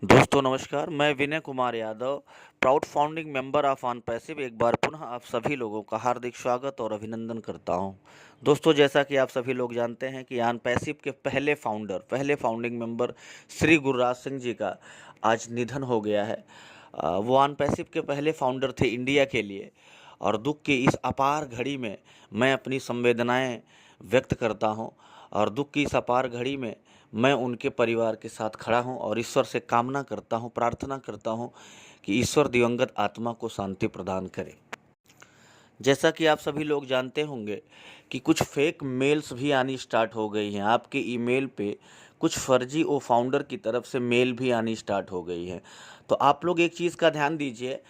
दोस्तों नमस्कार, मैं Vinay Kumar Yadav, proud founding member of OnPassive एक बार पुनः आप सभी लोगों का हार्दिक स्वागत और अभिनंदन करता हूं। दोस्तों, जैसा कि आप सभी लोग जानते हैं कि ऑन पैसिव के पहले फाउंडिंग मेंबर श्री गुरुराज सिंह जी का आज निधन हो गया है। वो ऑन पैसिव के पहले फाउंडर थे इंडिया के लिए, और दुख की इस अपार घड़ी में मैं अपनी संवेदनाएं व्यक्त करता हूं, और दुख की इस अपार घड़ी में मैं उनके परिवार के साथ खड़ा हूं और ईश्वर से कामना करता हूं, प्रार्थना करता हूं कि ईश्वर दिवंगत आत्मा को शांति प्रदान करे। जैसा कि आप सभी लोग जानते होंगे कि कुछ फेक मेल्स भी आनी स्टार्ट हो गई हैं आपके ईमेल पे। कुछ फर्जी ओ फाउंडर की तरफ से मेल भी आनी स्टार्ट हो गई है। तो आप लोग एक चीज़ का ध्यान दीजिए,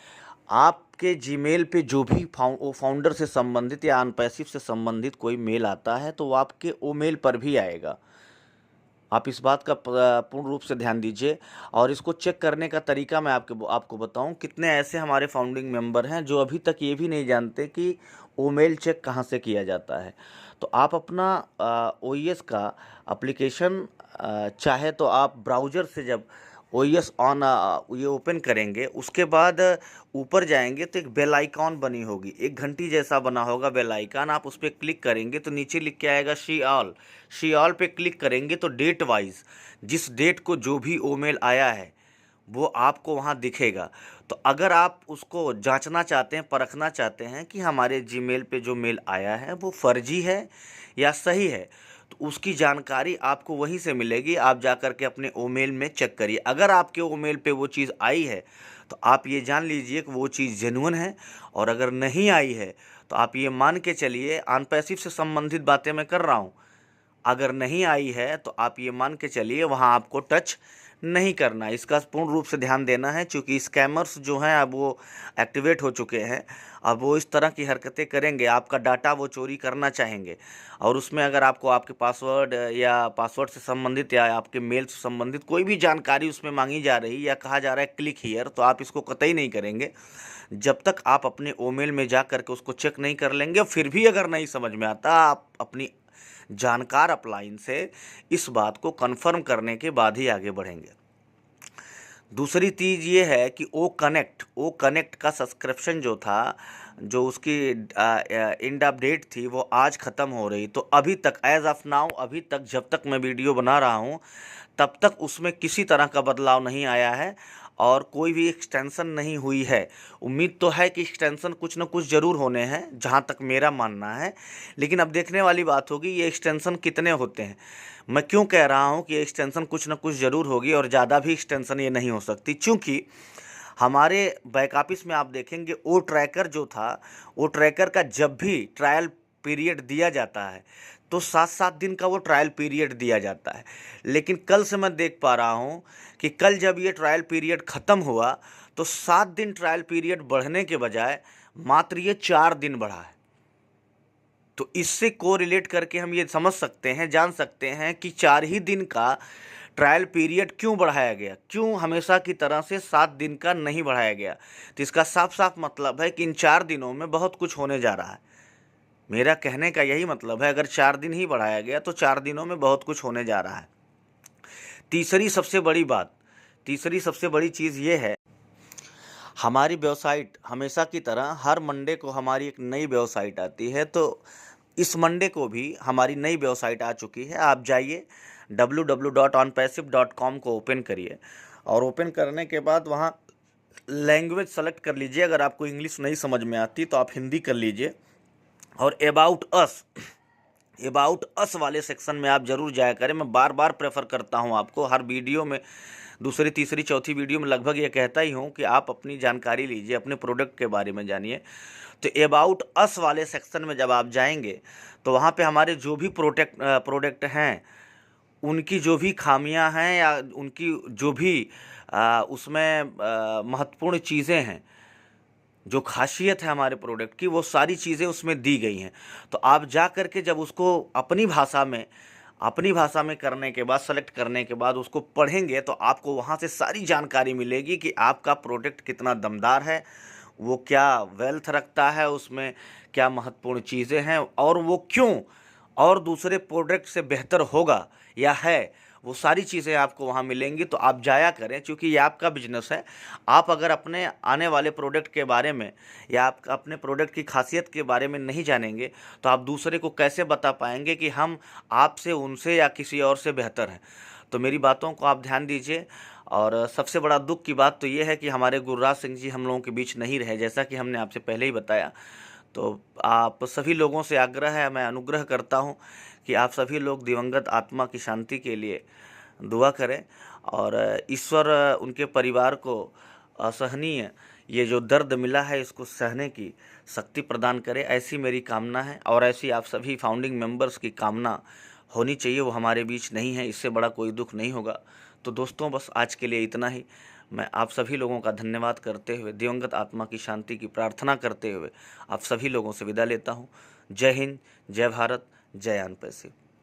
आपके जीमेल पे जो भी फाउंडर से संबंधित या अनपैसिव से संबंधित कोई मेल आता है तो वो आपके ओ मेल पर भी आएगा। आप इस बात का पूर्ण रूप से ध्यान दीजिए। और इसको चेक करने का तरीका मैं आपको बताऊं, कितने ऐसे हमारे फाउंडिंग मेंबर हैं जो अभी तक ये भी नहीं जानते कि ईमेल चेक कहां से किया जाता है। तो आप अपना ओईएस का एप्लीकेशन, चाहे तो आप ब्राउज़र से जब ओईएस ऑन ये ओपन करेंगे, उसके बाद ऊपर जाएंगे तो एक बेल आइकॉन बनी होगी, एक घंटी जैसा बना होगा बेल आइकन। आप उस पर क्लिक करेंगे तो नीचे लिख के आएगा शी ऑल पे क्लिक करेंगे तो डेट वाइज जिस डेट को जो भी ईमेल आया है वो आपको वहाँ दिखेगा। तो अगर आप उसको जांचना चाहते हैं, परखना चाहते हैं कि हमारे जीमेल पे जो मेल आया है वो फर्जी है या सही है, तो उसकी जानकारी आपको वहीं से मिलेगी। आप जा कर के अपने ईमेल में चेक करिए। अगर आपके ईमेल पे वो चीज़ आई है तो आप ये जान लीजिए कि वो चीज़ जेन्युइन है, और अगर नहीं आई है तो आप ये मान के चलिए, अनपैसिव से संबंधित बातें मैं कर रहा हूँ, अगर नहीं आई है तो आप ये मान के चलिए वहाँ आपको टच नहीं करना। इसका पूर्ण रूप से ध्यान देना है, क्योंकि स्कैमर्स जो हैं अब वो एक्टिवेट हो चुके हैं। अब वो इस तरह की हरकतें करेंगे, आपका डाटा वो चोरी करना चाहेंगे, और उसमें अगर आपको आपके पासवर्ड या पासवर्ड से संबंधित या आपके मेल से संबंधित कोई भी जानकारी उसमें मांगी जा रही या कहा जा रहा है क्लिक हियर, तो आप इसको कतई नहीं करेंगे जब तक आप अपने ईमेल में जा करके उसको चेक नहीं कर लेंगे। फिर भी अगर नहीं समझ में आता, आप अपनी जानकार अपलाइन से इस बात को कन्फर्म करने के बाद ही आगे बढ़ेंगे। दूसरी चीज़ ये है कि ओ कनेक्ट का सब्सक्रिप्शन जो था, जो उसकी एंड ऑफ डेट थी, वो आज ख़त्म हो रही। तो अभी तक एज ऑफ नाउ, अभी तक जब तक मैं वीडियो बना रहा हूँ तब तक उसमें किसी तरह का बदलाव नहीं आया है और कोई भी एक्सटेंशन नहीं हुई है। उम्मीद तो है कि एक्सटेंशन कुछ न कुछ ज़रूर होने हैं, जहाँ तक मेरा मानना है। लेकिन अब देखने वाली बात होगी ये एक्सटेंशन कितने होते हैं। मैं क्यों कह रहा हूँ कि एक्सटेंशन कुछ न कुछ ज़रूर होगी, और ज़्यादा भी एक्सटेंशन ये नहीं हो सकती, क्योंकि हमारे बैक ऑफिस में आप देखेंगे ओ ट्रैकर जो था, ओ ट्रैकर का जब भी ट्रायल पीरियड दिया जाता है तो 7-7 दिन का वो ट्रायल पीरियड दिया जाता है। लेकिन कल से मैं देख पा रहा हूँ कि कल जब ये ट्रायल पीरियड ख़त्म हुआ तो 7 दिन ट्रायल पीरियड बढ़ने के बजाय मात्र ये 4 दिन बढ़ा है। तो इससे कोरिलेट करके हम ये समझ सकते हैं, जान सकते हैं कि 4 ही दिन का ट्रायल पीरियड क्यों बढ़ाया गया, क्यों हमेशा की तरह से 7 दिन का नहीं बढ़ाया गया। तो इसका साफ साफ मतलब है कि इन 4 दिनों में बहुत कुछ होने जा रहा है। मेरा कहने का यही मतलब है, अगर 4 दिन ही बढ़ाया गया तो 4 दिनों में बहुत कुछ होने जा रहा है। तीसरी सबसे बड़ी चीज़ ये है, हमारी वेबसाइट हमेशा की तरह हर मंडे को हमारी एक नई वेबसाइट आती है। तो इस मंडे को भी हमारी नई वेबसाइट आ चुकी है। आप जाइए www.onpassive.com को ओपन करिए, और ओपन करने के बाद वहाँ लैंग्वेज सेलेक्ट कर लीजिए। अगर आपको इंग्लिश नहीं समझ में आती तो आप हिंदी कर लीजिए, और अबाउट अस वाले सेक्शन में आप जरूर जाया करें। मैं बार बार प्रेफर करता हूं आपको, हर वीडियो में, दूसरी तीसरी चौथी वीडियो में लगभग ये कहता ही हूं कि आप अपनी जानकारी लीजिए, अपने प्रोडक्ट के बारे में जानिए। तो अबाउट अस वाले सेक्शन में जब आप जाएंगे तो वहाँ पे हमारे जो भी प्रोडक्ट हैं, उनकी जो भी खामियां हैं या उनकी जो भी उसमें महत्वपूर्ण चीज़ें हैं, जो खासियत है हमारे प्रोडक्ट की, वो सारी चीज़ें उसमें दी गई हैं। तो आप जा कर के जब उसको अपनी भाषा में करने के बाद, सेलेक्ट करने के बाद उसको पढ़ेंगे तो आपको वहाँ से सारी जानकारी मिलेगी कि आपका प्रोडक्ट कितना दमदार है, वो क्या वेल्थ रखता है, उसमें क्या महत्वपूर्ण चीज़ें हैं, और वो क्यों और दूसरे प्रोडक्ट से बेहतर होगा या है, वो सारी चीज़ें आपको वहाँ मिलेंगी, तो आप जाया करें, क्योंकि ये आपका बिजनेस है। आप अगर अपने आने वाले प्रोडक्ट के बारे में या आप अपने प्रोडक्ट की खासियत के बारे में नहीं जानेंगे, तो आप दूसरे को कैसे बता पाएंगे कि हम आपसे, उनसे या किसी और से बेहतर हैं। तो मेरी बातों को आप ध्यान दीजिए। और सबसे बड़ा दुख की बात तो ये है कि हमारे गुरुराज सिंह जी हम लोगों के बीच नहीं रहे, जैसा कि हमने आपसे पहले ही बताया। तो आप सभी लोगों से आग्रह है, मैं अनुग्रह करता हूँ कि आप सभी लोग दिवंगत आत्मा की शांति के लिए दुआ करें, और ईश्वर उनके परिवार को असहनीय ये जो दर्द मिला है इसको सहने की शक्ति प्रदान करे, ऐसी मेरी कामना है। और ऐसी आप सभी फाउंडिंग मेंबर्स की कामना होनी चाहिए। वो हमारे बीच नहीं है, इससे बड़ा कोई दुख नहीं होगा। तो दोस्तों, बस आज के लिए इतना ही। मैं आप सभी लोगों का धन्यवाद करते हुए, दिवंगत आत्मा की शांति की प्रार्थना करते हुए आप सभी लोगों से विदा लेता हूँ। जय हिंद, जय भारत, जय आन पैसिव।